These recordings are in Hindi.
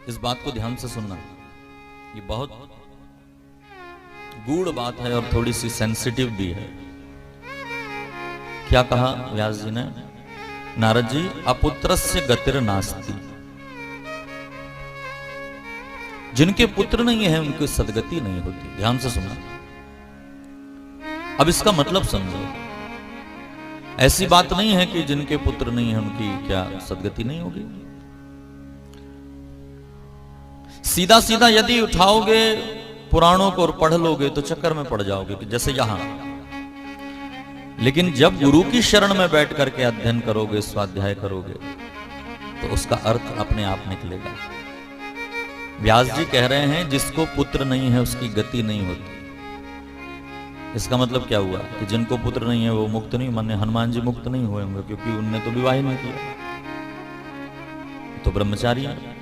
इस बात को ध्यान से सुनना, ये बहुत गूढ़ बात है और थोड़ी सी सेंसिटिव भी है। क्या कहा व्यास जी ने? नारद जी, अपुत्रस्य गतिर नास्ति, जिनके पुत्र नहीं है उनकी सदगति नहीं होती। ध्यान से सुनना, अब इसका मतलब समझो। ऐसी बात नहीं है कि जिनके पुत्र नहीं है उनकी क्या सदगति नहीं होगी। सीधा सीधा यदि उठाओगे पुराणों को और पढ़ लोगे तो चक्कर में पड़ जाओगे कि जैसे यहां। लेकिन जब गुरु की शरण में बैठ करके अध्ययन करोगे, स्वाध्याय करोगे, तो उसका अर्थ अपने आप निकलेगा। व्यास जी कह रहे हैं जिसको पुत्र नहीं है उसकी गति नहीं होती। इसका मतलब क्या हुआ कि जिनको पुत्र नहीं है वो मुक्त नहीं, माने हनुमान जी मुक्त नहीं हुए होंगे क्योंकि उनने तो विवाह नहीं किया, तो ब्रह्मचारी हैं।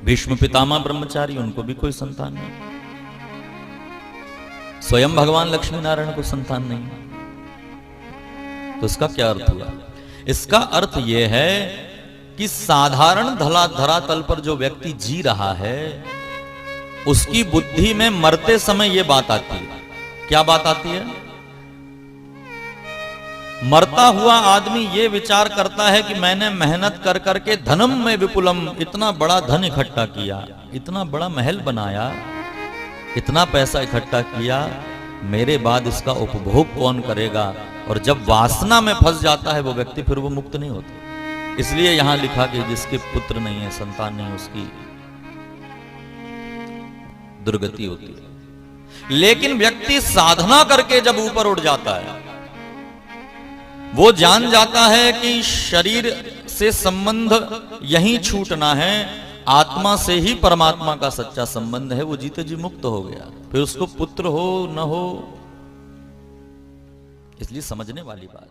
भीष्म पितामह ब्रह्मचारी, उनको भी कोई संतान नहीं। स्वयं भगवान लक्ष्मी नारायण को संतान नहीं। तो इसका क्या अर्थ हुआ? इसका अर्थ यह है कि साधारण धरातल पर जो व्यक्ति जी रहा है उसकी बुद्धि में मरते समय यह बात आती है। क्या बात आती है? मरता हुआ आदमी ये विचार करता है कि मैंने मेहनत कर करके धनम में विपुलम, इतना बड़ा धन इकट्ठा किया, इतना बड़ा महल बनाया, इतना पैसा इकट्ठा किया, मेरे बाद इसका उपभोग कौन करेगा? और जब वासना में फंस जाता है वो व्यक्ति, फिर वो मुक्त नहीं होता। इसलिए यहां लिखा कि जिसके पुत्र नहीं है, संतान नहीं, उसकी दुर्गति होती है। लेकिन व्यक्ति साधना करके जब ऊपर उठ जाता है, वो जान जाता है कि शरीर से संबंध यहीं छूटना है, आत्मा से ही परमात्मा का सच्चा संबंध है, वो जीते जी मुक्त हो गया। फिर उसको पुत्र हो न हो, इसलिए समझने वाली बात।